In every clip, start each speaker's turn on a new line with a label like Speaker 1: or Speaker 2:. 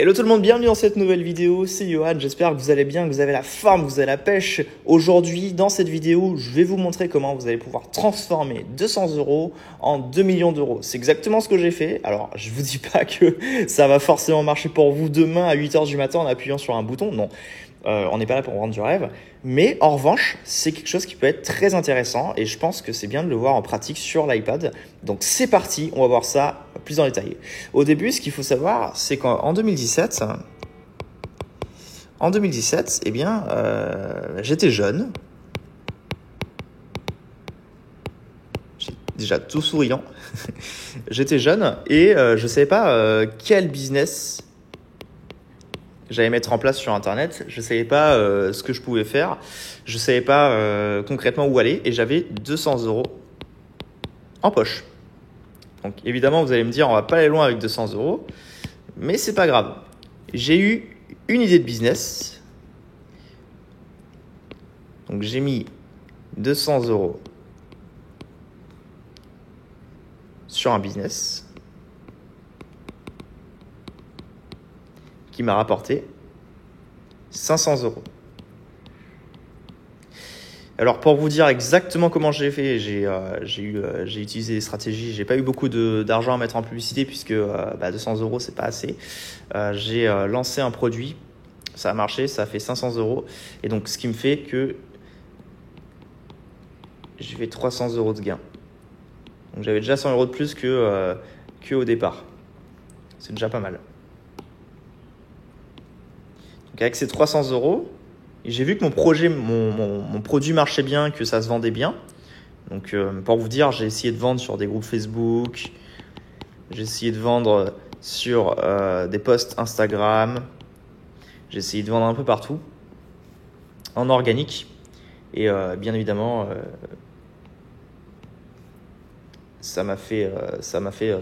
Speaker 1: Hello tout le monde, bienvenue dans cette nouvelle vidéo, c'est Johan, j'espère que vous allez bien, que vous avez la forme, que vous avez la pêche. Aujourd'hui, dans cette vidéo, je vais vous montrer comment vous allez pouvoir transformer 200 € en 2 millions d'euros. C'est exactement ce que j'ai fait. Alors, je vous dis pas que ça va forcément marcher pour vous demain à 8 h du matin en appuyant sur un bouton, non. On n'est pas là pour vendre du rêve, mais en revanche, c'est quelque chose qui peut être très intéressant et je pense que c'est bien de le voir en pratique sur l'iPad. Donc c'est parti, on va voir ça plus en détail. Au début, ce qu'il faut savoir, c'est qu'en 2017, eh bien, j'étais jeune. Déjà tout souriant. J'étais jeune et je savais pas quel business j'allais mettre en place sur Internet. Je savais pas ce que je pouvais faire. Je savais pas concrètement où aller et j'avais 200 € en poche. Donc évidemment, vous allez me dire, on va pas aller loin avec 200 €, mais c'est pas grave. J'ai eu une idée de business. Donc j'ai mis 200 € sur un business qui m'a rapporté 500 €. Alors pour vous dire exactement comment j'ai fait, j'ai utilisé des stratégies. J'ai pas eu beaucoup d'argent à mettre en publicité puisque 200 € c'est pas assez. J'ai lancé un produit, ça a marché, ça a fait 500 € et donc ce qui me fait que j'ai fait 300 € de gain. Donc j'avais déjà 100 € de plus que au départ. C'est déjà pas mal. Donc avec ces 300 €, j'ai vu que mon projet, mon produit marchait bien, que ça se vendait bien. Donc pour vous dire, j'ai essayé de vendre sur des groupes Facebook, j'ai essayé de vendre sur des posts Instagram, j'ai essayé de vendre un peu partout en organique et bien évidemment ça m'a fait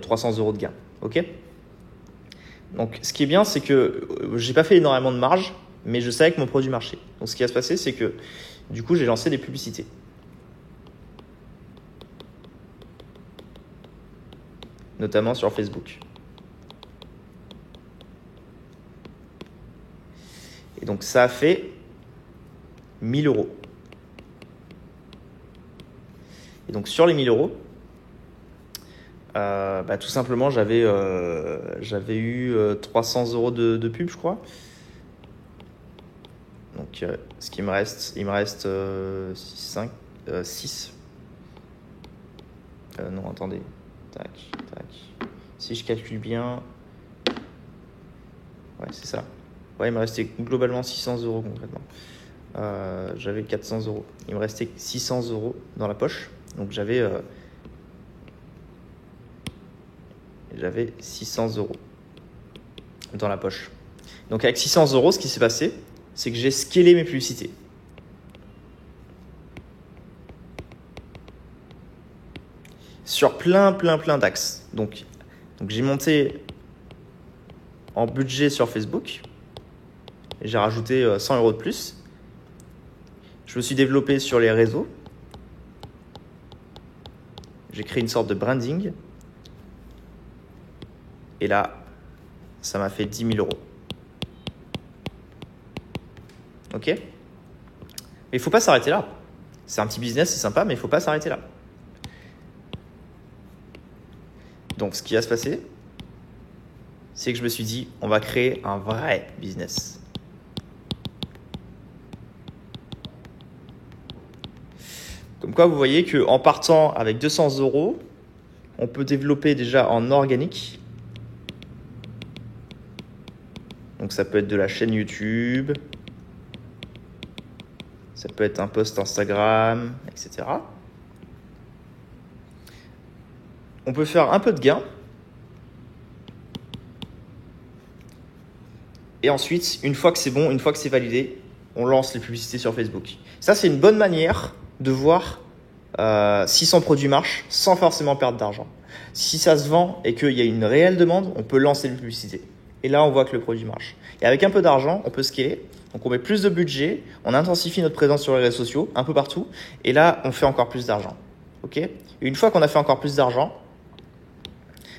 Speaker 1: 300 € de gain. Ok. Donc ce qui est bien, c'est que j'ai pas fait énormément de marge, mais je savais que mon produit marchait. Donc ce qui va se passer, c'est que du coup, j'ai lancé des publicités. Notamment sur Facebook. Et donc ça a fait 1000 €. Et donc sur les 1000 €, tout simplement, j'avais eu 300 € de pub, je crois. Donc, ce qui me reste, il me reste 6. Non, attendez. Tac. Si je calcule bien, ouais, c'est ça. Ouais, il me restait globalement 600 € concrètement. J'avais 400 €. Il me restait 600 € dans la poche. Donc, j'avais 600 € dans la poche. Donc avec 600 €, ce qui s'est passé, c'est que j'ai scalé mes publicités. Sur plein d'axes. Donc j'ai monté en budget sur Facebook. Et j'ai rajouté 100 € de plus. Je me suis développé sur les réseaux. J'ai créé une sorte de branding. Et là, ça m'a fait 10 000 €. Ok ? Mais il ne faut pas s'arrêter là. C'est un petit business, c'est sympa, mais il ne faut pas s'arrêter là. Donc, ce qui va se passer, c'est que je me suis dit, on va créer un vrai business. Comme quoi, vous voyez qu'en partant avec 200 €, on peut développer déjà en organique. Donc ça peut être de la chaîne YouTube, ça peut être un post Instagram, etc. On peut faire un peu de gain. Et ensuite, une fois que c'est bon, une fois que c'est validé, on lance les publicités sur Facebook. Ça, c'est une bonne manière de voir si son produit marche sans forcément perdre d'argent. Si ça se vend et qu'il y a une réelle demande, on peut lancer les publicités. Et là, on voit que le produit marche. Et avec un peu d'argent, on peut scaler. Donc, on met plus de budget, on intensifie notre présence sur les réseaux sociaux, un peu partout. Et là, on fait encore plus d'argent. Ok ? Et une fois qu'on a fait encore plus d'argent,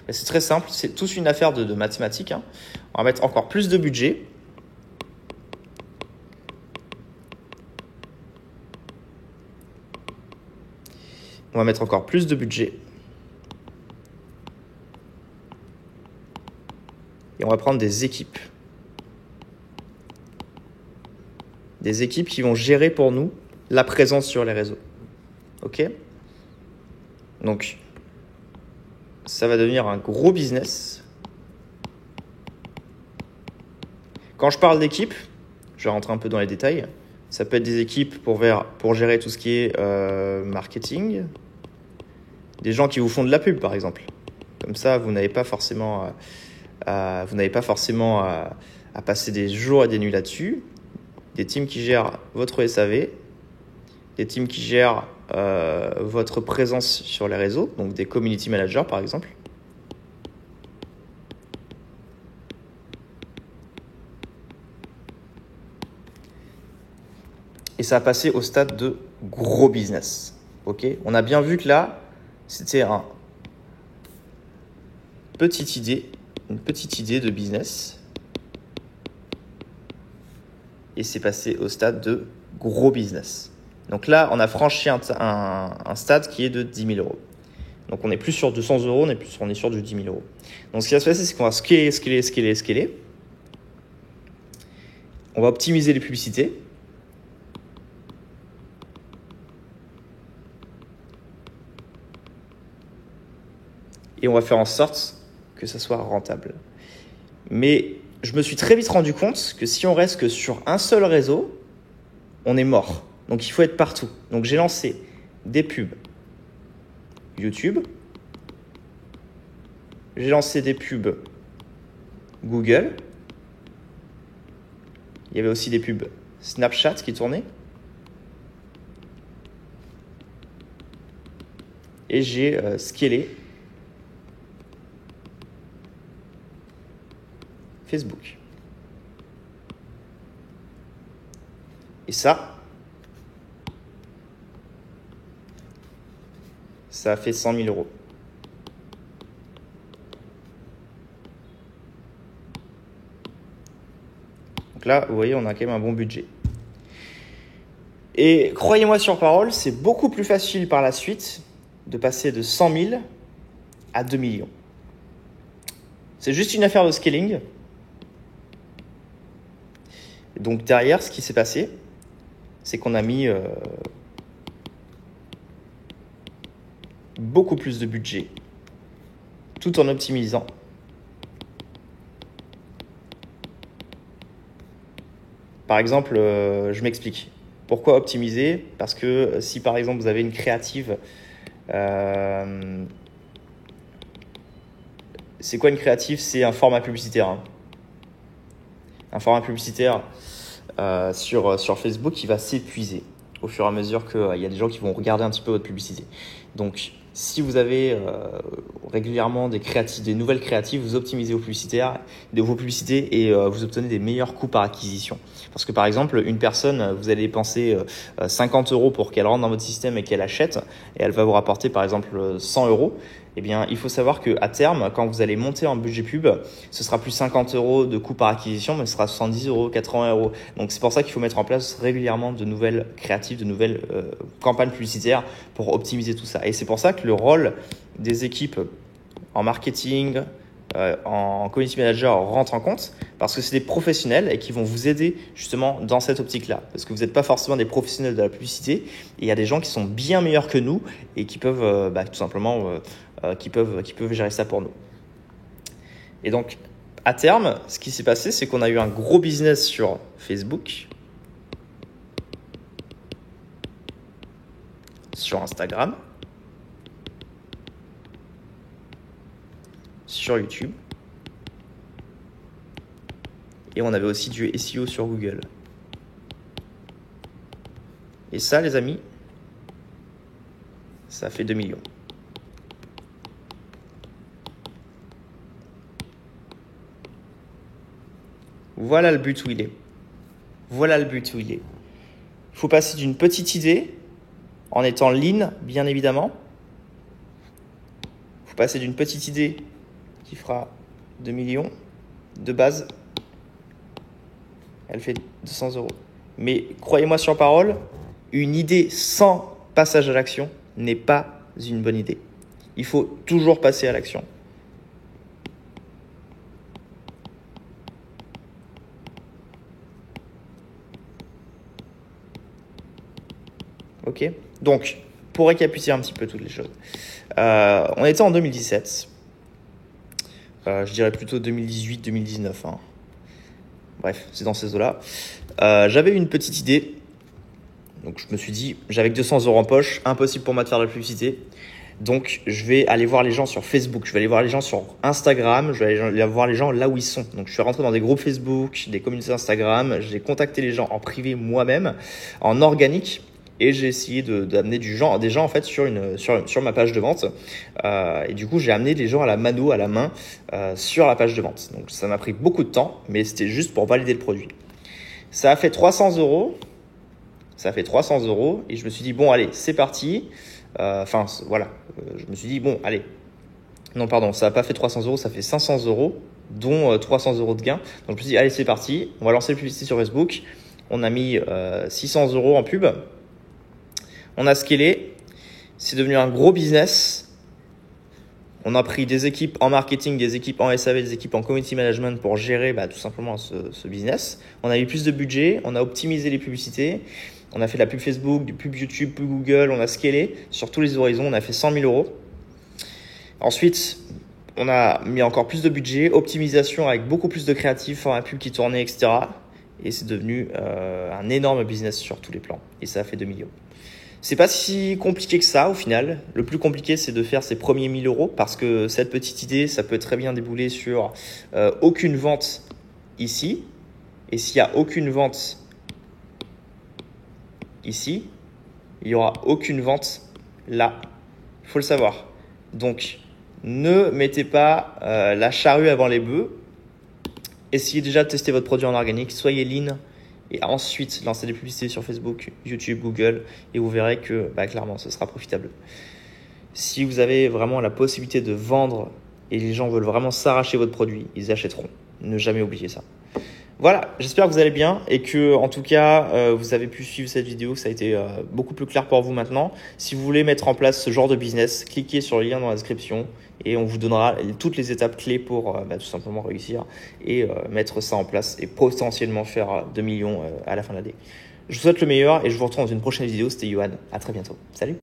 Speaker 1: Et c'est très simple, c'est tous une affaire de mathématiques. Hein. On va mettre encore plus de budget. On va mettre encore plus de budget. Et on va prendre des équipes. Des équipes qui vont gérer pour nous la présence sur les réseaux. OK ? Donc, ça va devenir un gros business. Quand je parle d'équipe, je vais rentrer un peu dans les détails. Ça peut être des équipes pour gérer tout ce qui est marketing. Des gens qui vous font de la pub, par exemple. Comme ça, vous n'avez pas forcément à passer des jours et des nuits là-dessus. Des teams qui gèrent votre SAV. Des teams qui gèrent votre présence sur les réseaux. Donc des community managers, par exemple. Et ça a passé au stade de gros business. Okay ? On a bien vu que là, c'était une petite idée de business. Et c'est passé au stade de gros business. Donc là, on a franchi un stade qui est de 10 000 euros. Donc on n'est plus sur 200 euros, on est sur du 10 000 euros. Donc ce qui va se passer, c'est qu'on va scaler. On va optimiser les publicités. Et on va faire en sorte que ça soit rentable. Mais je me suis très vite rendu compte que si on reste que sur un seul réseau, on est mort. Donc il faut être partout. Donc j'ai lancé des pubs YouTube. J'ai lancé des pubs Google. Il y avait aussi des pubs Snapchat qui tournaient. Et j'ai scalé Facebook. Et ça a fait 100 000 euros. Donc là, vous voyez, on a quand même un bon budget. Et croyez-moi sur parole, c'est beaucoup plus facile par la suite de passer de 100 000 à 2 millions. C'est juste une affaire de scaling. Donc derrière, ce qui s'est passé, c'est qu'on a mis beaucoup plus de budget, tout en optimisant. Par exemple, je m'explique. Pourquoi optimiser ? Parce que si par exemple vous avez une créative, c'est quoi une créative ? C'est un format publicitaire. Hein. Un format publicitaire sur Facebook qui va s'épuiser au fur et à mesure qu'il y a des gens qui vont regarder un petit peu votre publicité. Donc, si vous avez régulièrement des nouvelles créatives, vous optimisez vos publicités et vous obtenez des meilleurs coûts par acquisition. Parce que par exemple, une personne, vous allez dépenser 50 euros pour qu'elle rentre dans votre système et qu'elle achète, et elle va vous rapporter par exemple 100 euros. Eh bien, il faut savoir qu'à terme, quand vous allez monter en budget pub, ce sera plus 50 euros de coût par acquisition, mais ce sera 70 euros, 80 euros. Donc, c'est pour ça qu'il faut mettre en place régulièrement de nouvelles créatives, de nouvelles campagnes publicitaires pour optimiser tout ça. Et c'est pour ça que le rôle des équipes en marketing, en community manager rentre en compte, parce que c'est des professionnels et qui vont vous aider justement dans cette optique-là. Parce que vous n'êtes pas forcément des professionnels de la publicité, et il y a des gens qui sont bien meilleurs que nous et qui peuvent tout simplement qui peuvent gérer ça pour nous. Et donc, à terme, ce qui s'est passé, c'est qu'on a eu un gros business sur Facebook, sur Instagram, sur YouTube, et on avait aussi du SEO sur Google. Et ça, les amis, ça fait 2 millions. Voilà le but où il est. Il faut passer d'une petite idée, en étant lean, bien évidemment. Il faut passer d'une petite idée qui fera 2 millions de base. Elle fait 200 euros. Mais croyez-moi sur parole, une idée sans passage à l'action n'est pas une bonne idée. Il faut toujours passer à l'action. Ok. Donc, pour récapituler un petit peu toutes les choses. On était en 2017. Je dirais plutôt 2018-2019. Hein. Bref, c'est dans ces eaux-là. J'avais une petite idée. Donc, je me suis dit, j'avais que 200 euros en poche. Impossible pour moi de faire de la publicité. Donc, je vais aller voir les gens sur Facebook. Je vais aller voir les gens sur Instagram. Je vais aller voir les gens là où ils sont. Donc, je suis rentré dans des groupes Facebook, des communautés Instagram. J'ai contacté les gens en privé moi-même, en organique. Et j'ai essayé d'amener des gens en fait sur ma page de vente. Et du coup, j'ai amené les gens à la mano, à la main, sur la page de vente. Donc, ça m'a pris beaucoup de temps, mais c'était juste pour valider le produit. Ça a fait 300 euros. Ça a fait 300 euros. Et je me suis dit, bon, allez, c'est parti. Voilà. Je me suis dit, bon, allez. Non, pardon, ça n'a pas fait 300 euros, ça fait 500 euros, dont 300 euros de gain. Donc, je me suis dit, allez, c'est parti. On va lancer la publicité sur Facebook. On a mis 600 euros en pub. On a scalé, c'est devenu un gros business. On a pris des équipes en marketing, des équipes en SAV, des équipes en community management pour gérer tout simplement ce business. On a eu plus de budget, on a optimisé les publicités, on a fait de la pub Facebook, du pub YouTube, pub Google, on a scalé sur tous les horizons, on a fait 100 000 euros. Ensuite, on a mis encore plus de budget, optimisation avec beaucoup plus de créatifs, format pub qui tournait, etc. Et c'est devenu un énorme business sur tous les plans. Et ça a fait 2 millions. C'est pas si compliqué que ça au final. Le plus compliqué, c'est de faire ses premiers 1000 euros parce que cette petite idée, ça peut très bien débouler sur aucune vente ici. Et s'il n'y a aucune vente ici, il n'y aura aucune vente là. Il faut le savoir. Donc, ne mettez pas la charrue avant les bœufs. Essayez déjà de tester votre produit en organique. Soyez lean. Et ensuite, lancez des publicités sur Facebook, YouTube, Google, et vous verrez que clairement, ce sera profitable. Si vous avez vraiment la possibilité de vendre et les gens veulent vraiment s'arracher votre produit, ils achèteront. Ne jamais oublier ça. Voilà, j'espère que vous allez bien et que, en tout cas, vous avez pu suivre cette vidéo, que ça a été beaucoup plus clair pour vous maintenant. Si vous voulez mettre en place ce genre de business, cliquez sur le lien dans la description et on vous donnera toutes les étapes clés pour tout simplement réussir et mettre ça en place et potentiellement faire 2 millions à la fin de l'année. Je vous souhaite le meilleur et je vous retrouve dans une prochaine vidéo. C'était Yohan. À très bientôt. Salut.